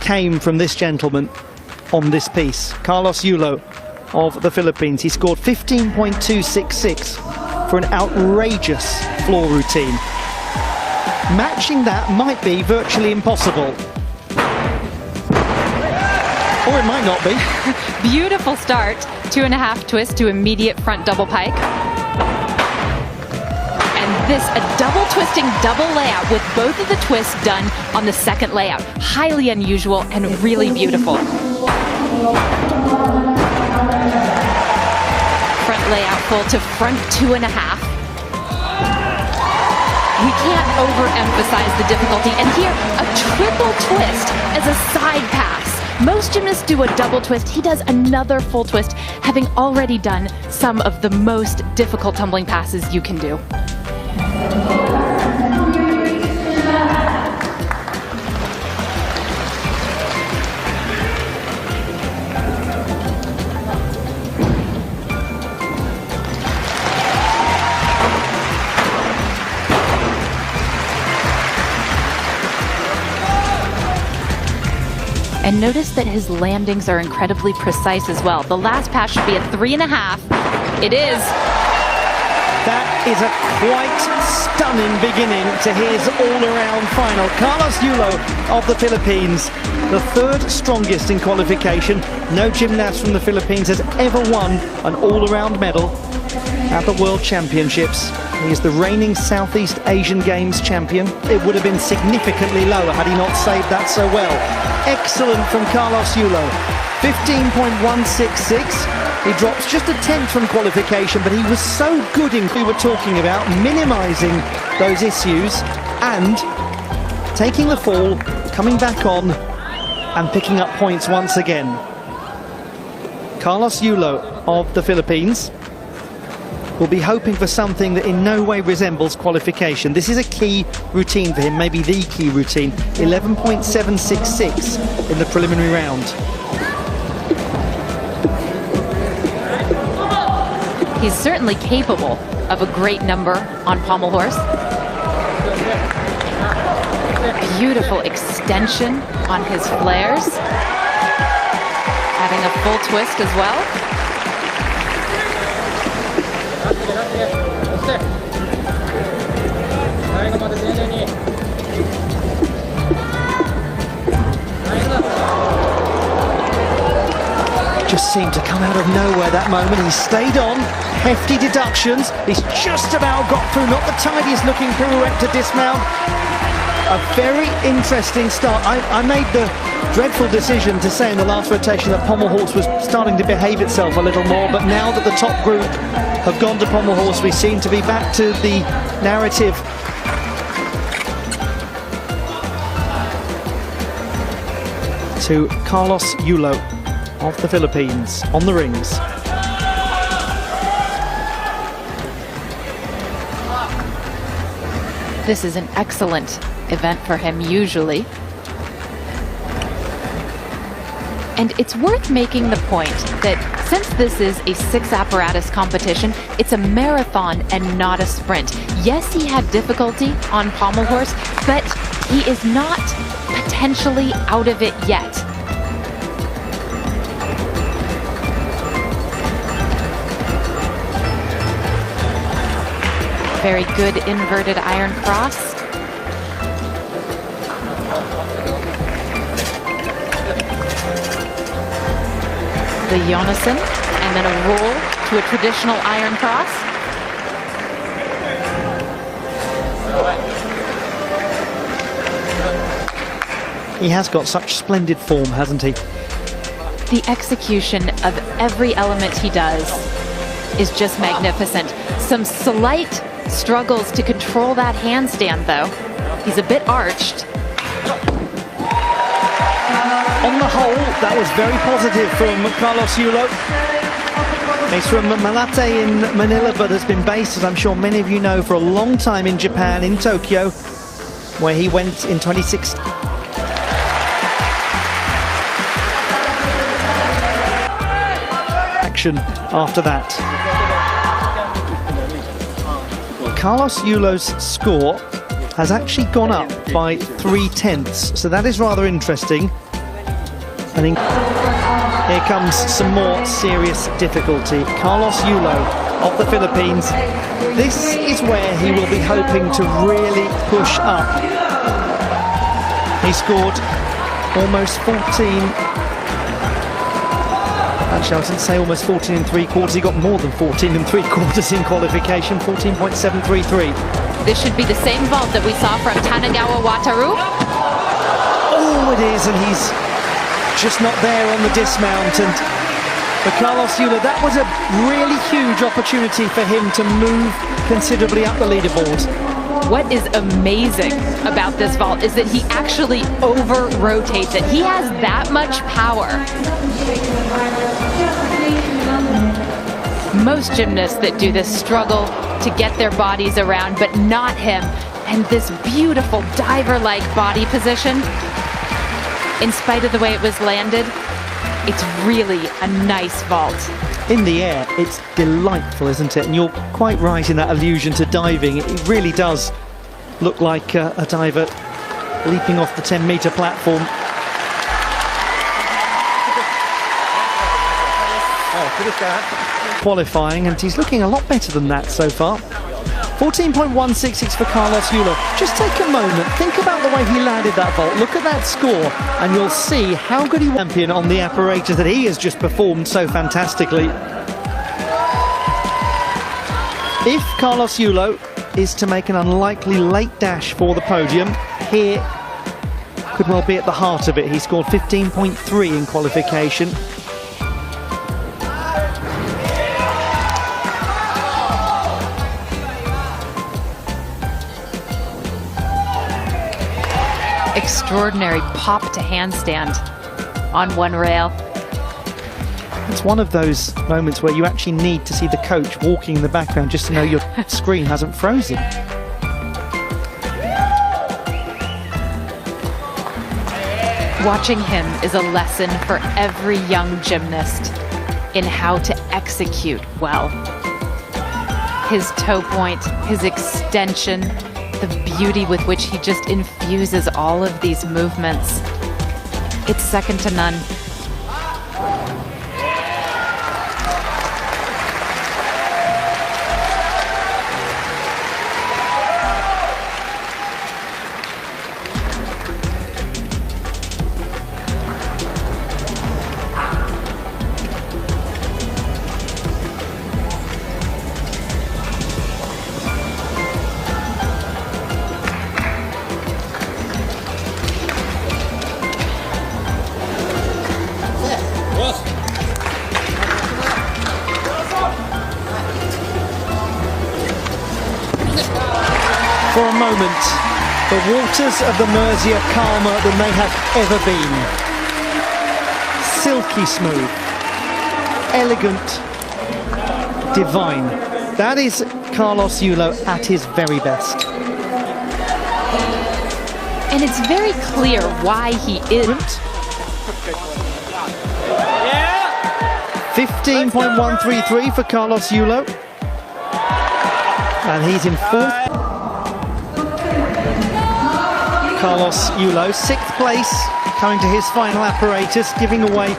came from this gentleman on this piece, Carlos Yulo of the Philippines. He scored 15.266 for an outrageous floor routine. Matching that might be virtually impossible. Or it might not be. Beautiful start. 2.5 twist to immediate front double pike. And this, a double twisting double layout with both of the twists done on the second layout. Highly unusual and really beautiful. Front layout full to front 2.5. We can't overemphasize the difficulty. And here, a triple twist as a side pass. Most gymnasts do a double twist. He does another full twist, having already done some of the most difficult tumbling passes you can do. And notice that his landings are incredibly precise as well. The last pass should be a 3.5. It is. That is a quite stunning beginning to his all-around final. Carlos Yulo of the Philippines, the third strongest in qualification. No gymnast from the Philippines has ever won an all-around medal at the World Championships. He is the reigning Southeast Asian Games champion. It would have been significantly lower had he not saved that so well. Excellent from Carlos Yulo. 15.166. He drops just a tenth from qualification, but he was so good in, we were talking about, minimizing those issues and taking the fall, coming back on and picking up points once again. Carlos Yulo of the Philippines will be hoping for something that in no way resembles qualification. This is a key routine for him, maybe the key routine. 11.766 in the preliminary round. He's certainly capable of a great number on pommel horse. Beautiful extension on his flares. Having a full twist as well. Just seemed to come out of nowhere that moment. He stayed on, hefty deductions. He's just about got through, not the tidiest looking pirouette to dismount. A very interesting start. I made the dreadful decision to say in the last rotation that pommel horse was starting to behave itself a little more, but now that the top group have gone to pommel horse, we seem to be back to the narrative. To Carlos Yulo of the Philippines on the rings. This is an excellent event for him usually. And it's worth making the point that since this is a 6-apparatus competition, it's a marathon and not a sprint. Yes, he had difficulty on pommel horse, but he is not potentially out of it yet. Very good inverted iron cross. The Jonassen, and then a roll to a traditional iron cross. He has got such splendid form, hasn't he? The execution of every element he does is just magnificent. Some slight struggles to control that handstand, though. He's a bit arched. On the whole, that was very positive from Carlos Yulo. He's from Malate in Manila, but has been based, as I'm sure many of you know, for a long time in Japan, in Tokyo, where he went in 2016. Action after that. Carlos Yulo's score has actually gone up by 3/10, so that is rather interesting. Here comes some more serious difficulty. Carlos Yulo of the Philippines. This is where he will be hoping to really push up. He scored almost 14. Actually, I shouldn't say almost 14 and 3/4. He got more than 14 and 3/4 in qualification, 14.733. This should be the same vault that we saw from Tanagawa Wataru. Oh, it is, and he's just not there on the dismount. And for Carlos Yulo, that was a really huge opportunity for him to move considerably up the leaderboard. What is amazing about this vault is that he actually over-rotates it. He has that much power. Most gymnasts that do this struggle to get their bodies around, but not him. And this beautiful diver-like body position, in spite of the way it was landed, it's really a nice vault. In the air, it's delightful, isn't it? And you're quite right in that allusion to diving. It really does look like a diver leaping off the 10-meter platform. Qualifying, and he's looking a lot better than that so far. 14.166 for Carlos Yulo. Just take a moment, think about the way he landed that vault, look at that score, and you'll see how good he was champion on the apparatus that he has just performed so fantastically. If Carlos Yulo is to make an unlikely late dash for the podium, here could well be at the heart of it. He scored 15.3 in qualification. Extraordinary pop to handstand on one rail. It's one of those moments where you actually need to see the coach walking in the background just to know your screen hasn't frozen. Watching him is a lesson for every young gymnast in how to execute well. His toe point, his extension, the beauty with which he just infuses all of these movements. It's second to none. For a moment, the waters of the Mersey are calmer than they have ever been. Silky smooth, elegant, divine. That is Carlos Yulo at his very best. And it's very clear why he isn't. 15.133 for Carlos Yulo. And he's in fourth. Carlos Yulo, sixth place, coming to his final apparatus, giving away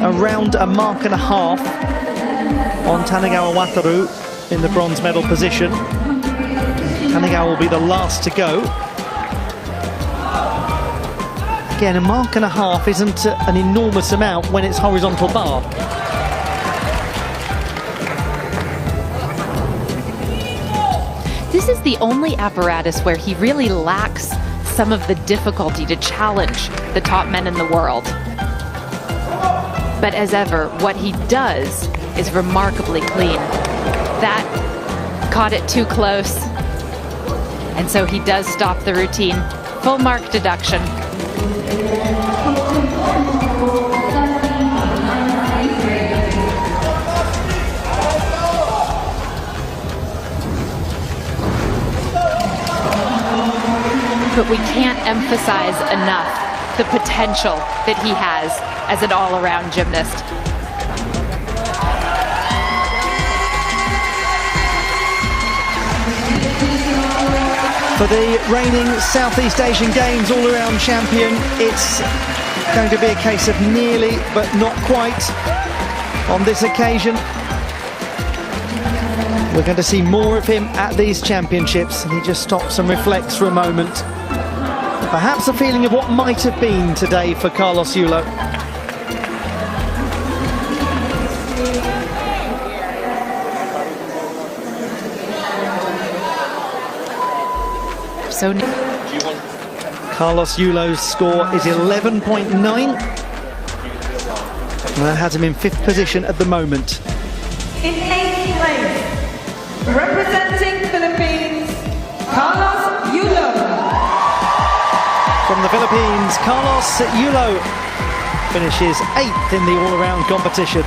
around a mark and a half on Tanagawa Wataru in the bronze medal position. Tanagawa will be the last to go. Again, a mark and a half isn't an enormous amount when it's horizontal bar. This is the only apparatus where he really lacks some of the difficulty to challenge the top men in the world. But as ever, what he does is remarkably clean. That caught it too close, and so he does stop the routine. Full mark deduction. But we can't emphasize enough the potential that he has as an all-around gymnast. For the reigning Southeast Asian Games all-around champion, it's going to be a case of nearly, but not quite on this occasion. We're going to see more of him at these championships, and he just stops and reflects for a moment. Perhaps a feeling of what might have been today for Carlos Yulo. So Carlos Yulo's score is 11.9. That has him in 5th position at the moment. In 8th place, representing Philippines, Carlos Yulo. From the Philippines, Carlos Yulo finishes 8th in the all-around competition.